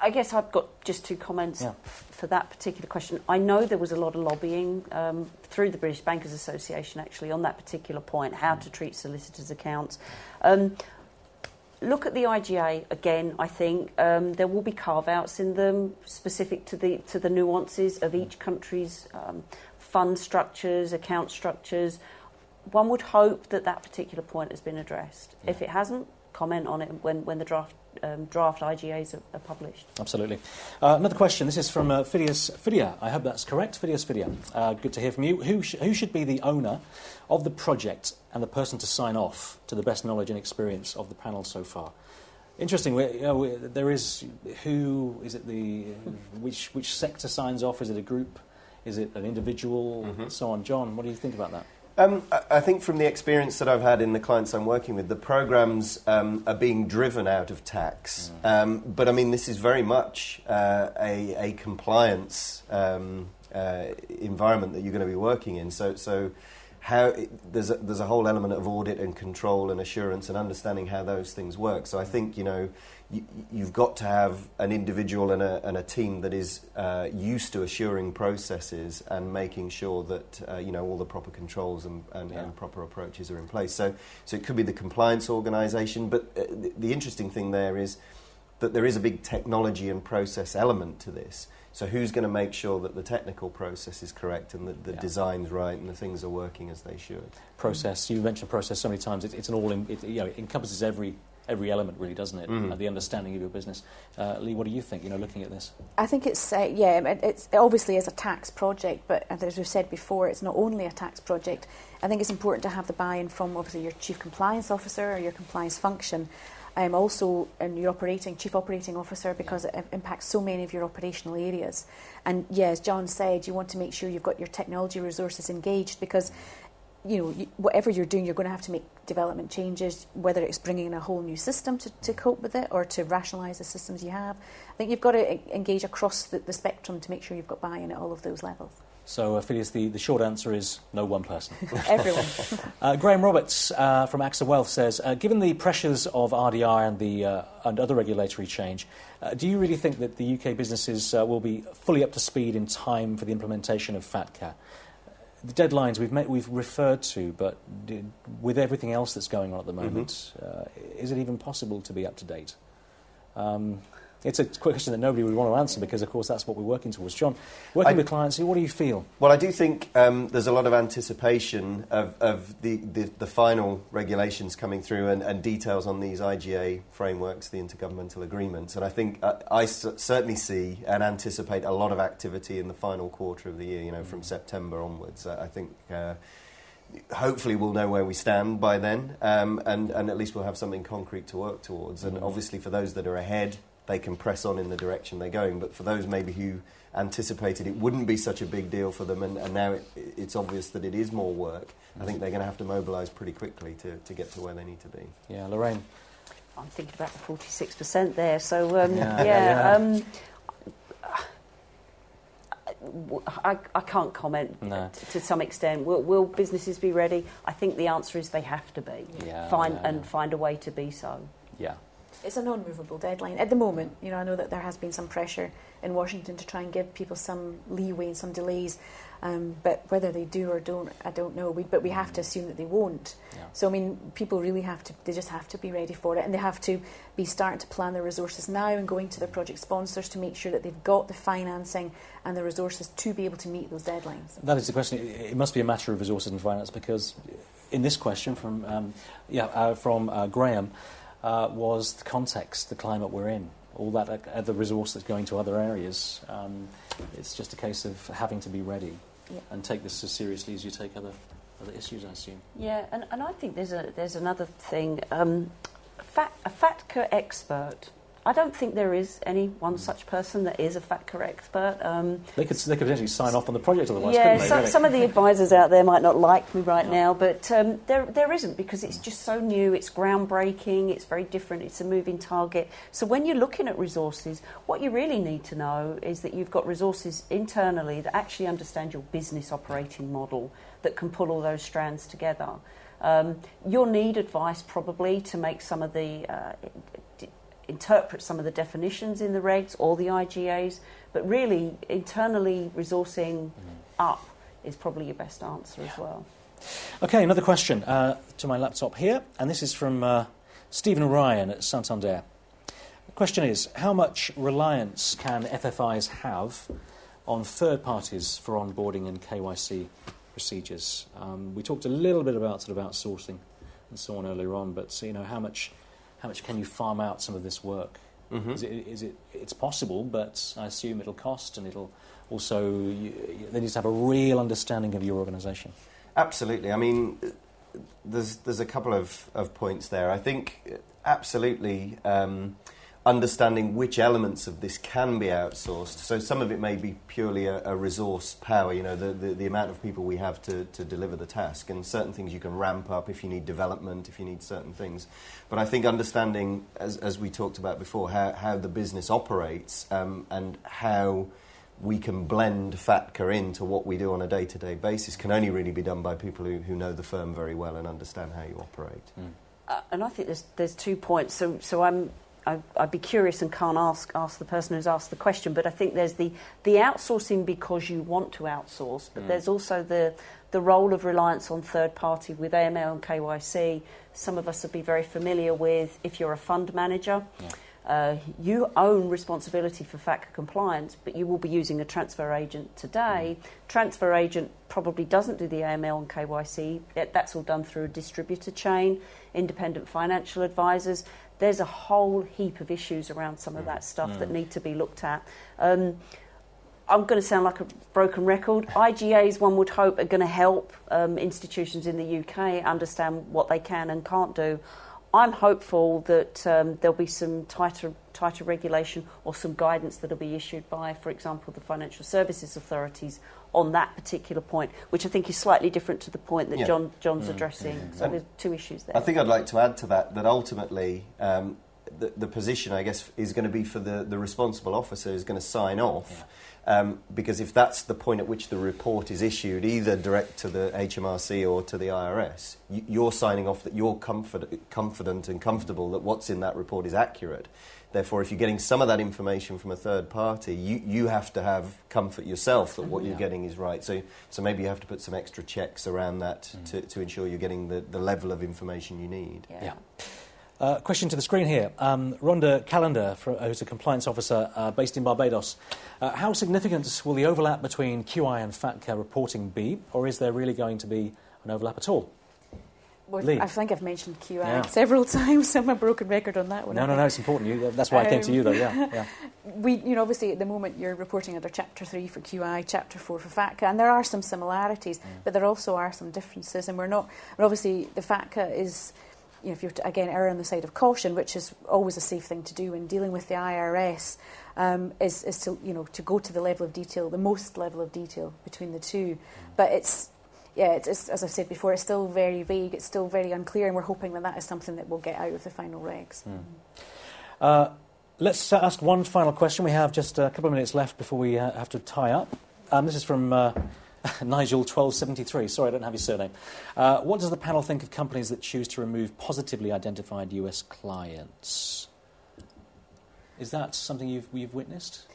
I guess I've got just two comments for that particular question. I know there was a lot of lobbying through the British Bankers Association, actually, on that particular point, how to treat solicitors' accounts. Look at the IGA again. I think there will be carve-outs in them specific to the nuances of each country's fund structures, account structures. One would hope that that particular point has been addressed. If it hasn't, comment on it when the draft IGAs are published. Absolutely. Another question. This is from Phidias Fidia. I hope that's correct. Phidias Fidia. Good to hear from you. Who should be the owner of the project and the person to sign off, to the best knowledge and experience of the panel so far? Interesting. There is who is it? Which sector signs off? Is it a group? Is it an individual? So on. John, what do you think about that? I think from the experience that I've had in the clients I'm working with, the programs are being driven out of tax. But I mean, this is very much a compliance environment that you're going to be working in. So there's a whole element of audit and control and assurance and understanding how those things work. So I think, you know, you've got to have an individual and a team that is used to assuring processes and making sure that you know, all the proper controls and proper approaches are in place. So it could be the compliance organisation, but the interesting thing there is that there is a big technology and process element to this. So who's going to make sure that the technical process is correct and that the design's right and the things are working as they should? Process. You mentioned process so many times. It's an all-in. It encompasses every element, really, doesn't it? The understanding of your business. Leigh, what do you think? Looking at this, I think it's it obviously is a tax project, but as we've said before, it's not only a tax project. I think it's important to have the buy-in from obviously your chief compliance officer or your compliance function. Also in your chief operating officer, because it impacts so many of your operational areas. And as John said, you want to make sure you've got your technology resources engaged, because whatever you're doing, you're going to have to make development changes, whether it's bringing in a whole new system to cope with it or to rationalise the systems you have. I think you've got to engage across the spectrum to make sure you've got buy-in at all of those levels. So, Phileas, the short answer is no one person. Everyone. Graham Roberts from AXA Wealth says, given the pressures of RDR and other regulatory change, do you really think that the UK businesses will be fully up to speed in time for the implementation of FATCA? The deadlines we've referred to, but with everything else that's going on at the moment, is it even possible to be up to date? It's a question that nobody would want to answer because, of course, that's what we're working towards. John, working with clients, what do you feel? Well, I do think there's a lot of anticipation of the final regulations coming through and details on these IGA frameworks, the intergovernmental agreements. And I think I certainly see and anticipate a lot of activity in the final quarter of the year, from September onwards. I think hopefully we'll know where we stand by then, and at least we'll have something concrete to work towards. And obviously for those that are ahead, they can press on in the direction they're going. But for those maybe who anticipated it wouldn't be such a big deal for them, and now it's obvious that it is more work, I think they're going to have to mobilise pretty quickly to get to where they need to be. Yeah, Lorraine? I'm thinking about the 46% there. So, I can't comment to some extent. Will businesses be ready? I think the answer is they have to be. Find a way to be so. Yeah. It's a non-movable deadline. At the moment, I know that there has been some pressure in Washington to try and give people some leeway and some delays, but whether they do or don't, I don't know. But we have to assume that they won't. Yeah. So, people really they just have to be ready for it, and they have to be starting to plan their resources now and going to their project sponsors to make sure that they've got the financing and the resources to be able to meet those deadlines. That is the question. It must be a matter of resources and finance, because in this question from Graham, was the context, the climate we're in, all that other resource that's going to other areas. It's just a case of having to be ready and take this as seriously as you take other issues, I assume. Yeah, and I think there's another thing. A FATCA expert. I don't think there is any one such person that is a FATCA expert. They could potentially sign off on the project otherwise, couldn't they? Yeah, some of the advisors out there might not like me right now, but there isn't, because it's just so new, it's groundbreaking, it's very different, it's a moving target. So when you're looking at resources, what you really need to know is that you've got resources internally that actually understand your business operating model, that can pull all those strands together. You'll need advice probably to make some of the... interpret some of the definitions in the regs or the IGAs, but really internally resourcing up is probably your best answer as well. Okay, another question to my laptop here, and this is from Stephen Ryan at Santander. The question is, how much reliance can FFIs have on third parties for onboarding and KYC procedures? We talked a little bit about sort of outsourcing and so on earlier on, but how much can you farm out some of this work? It's possible, but I assume it'll cost, and it'll also they need to have a real understanding of your organisation. Absolutely. There's a couple of points there. I think absolutely understanding which elements of this can be outsourced. So some of it may be purely a resource power, the amount of people we have to deliver the task, and certain things you can ramp up if you need development, if you need certain things. But I think understanding, as we talked about before, how the business operates and how we can blend FATCA into what we do on a day-to-day basis can only really be done by people who know the firm very well and understand how you operate. And I think there's 2 points. So I'd be curious and can't ask the person who's asked the question, but I think there's the outsourcing because you want to outsource, but there's also the role of reliance on third party with AML and KYC. Some of us would be very familiar with if you're a fund manager. You own responsibility for FATCA compliance, but you will be using a transfer agent today. Transfer agent probably doesn't do the AML and KYC. That's all done through a distributor chain, independent financial advisors. There's a whole heap of issues around some of that stuff that need to be looked at. I'm going to sound like a broken record. IGAs, one would hope, are going to help institutions in the UK understand what they can and can't do. I'm hopeful that there'll be some tighter regulation or some guidance that'll be issued by, for example, the financial services authorities on that particular point, which I think is slightly different to the point that John's addressing. So there's two issues there. I think I'd like to add to that ultimately the position, I guess, is going to be for the responsible officer is going to sign off. Because if that's the point at which the report is issued, either direct to the HMRC or to the IRS, you're signing off that you're confident and comfortable that what's in that report is accurate. Therefore, if you're getting some of that information from a third party, you have to have comfort yourself that what you're getting is right. So maybe you have to put some extra checks around that to ensure you're getting the level of information you need. Question to the screen here. Rhonda Callender, who's a compliance officer based in Barbados. How significant will the overlap between QI and FATCA reporting be, or is there really going to be an overlap at all? Well, Leigh. I think I've mentioned QI several times, so I'm a broken record on that one. No, it's important. That's why I came to you, though, We, obviously at the moment you're reporting under Chapter 3 for QI, Chapter 4 for FATCA, and there are some similarities, but there also are some differences, and obviously the FATCA is... if you're to, again, err on the side of caution, which is always a safe thing to do in dealing with the IRS, is to go to the level of detail, the most level of detail between the two. But it's as I've said before, it's still very vague, it's still very unclear, and we're hoping that is something that we'll get out of the final regs. Let's ask one final question. We have just a couple of minutes left before we have to tie up. This is from... Nigel 1273. Sorry, I don't have your surname. What does the panel think of companies that choose to remove positively identified US clients? Is that something you've witnessed?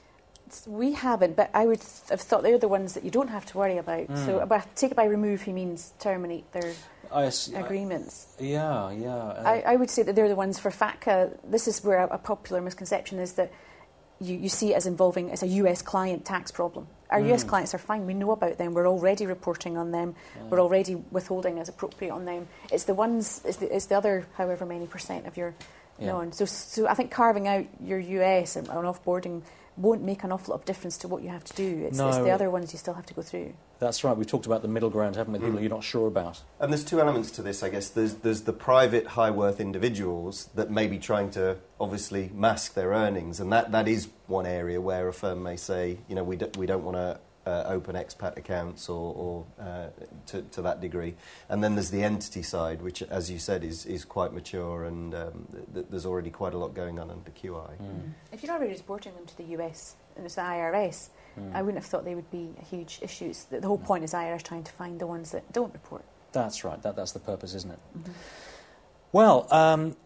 We haven't, but I would have thought they're the ones that you don't have to worry about. So, take it by remove, he means terminate their agreements. I would say that they're the ones for FATCA. This is where a popular misconception is that you see it as involving as a US client tax problem. Our US clients are fine. We know about them. We're already reporting on them. We're already withholding as appropriate on them. It's the ones. It's the other however many % of your non. So I think carving out your US and offboarding won't make an awful lot of difference to what you have to do. It's the other ones you still have to go through. That's right. We've talked about the middle ground, haven't we? People you're not sure about. And there's two elements to this, I guess. There's the private high-worth individuals that may be trying to obviously mask their earnings, and that is one area where a firm may say, we don't want to open expat accounts or to that degree. And then there's the entity side, which, as you said, is quite mature, and there's already quite a lot going on under QI. If you're already reporting them to the US and it's the IRS, I wouldn't have thought they would be a huge issue. The whole point is IRS trying to find the ones that don't report. That's right. That's the purpose, isn't it? Well,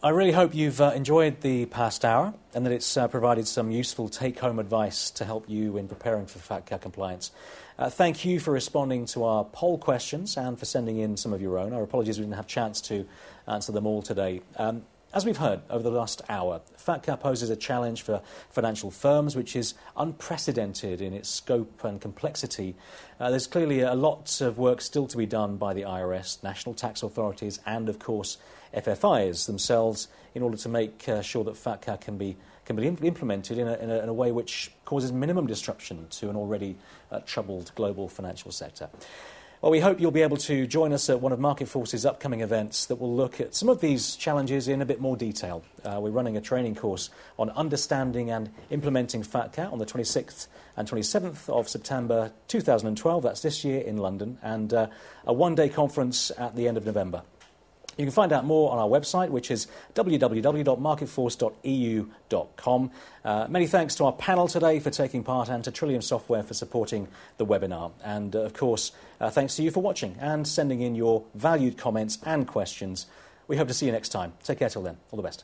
I really hope you've enjoyed the past hour and that it's provided some useful take-home advice to help you in preparing for FATCA compliance. Thank you for responding to our poll questions and for sending in some of your own. Our apologies we didn't have a chance to answer them all today. As we've heard over the last hour, FATCA poses a challenge for financial firms which is unprecedented in its scope and complexity. There's clearly a lot of work still to be done by the IRS, national tax authorities and, of course, FFIs themselves in order to make sure that FATCA can be implemented in a way which causes minimum disruption to an already troubled global financial sector. Well, we hope you'll be able to join us at one of Marketforce's upcoming events that will look at some of these challenges in a bit more detail. We're running a training course on understanding and implementing FATCA on the 26th and 27th of September 2012, that's this year in London, and a one-day conference at the end of November. You can find out more on our website, which is www.marketforce.eu.com. Many thanks to our panel today for taking part and to Trillium Software for supporting the webinar. And, of course, thanks to you for watching and sending in your valued comments and questions. We hope to see you next time. Take care till then. All the best.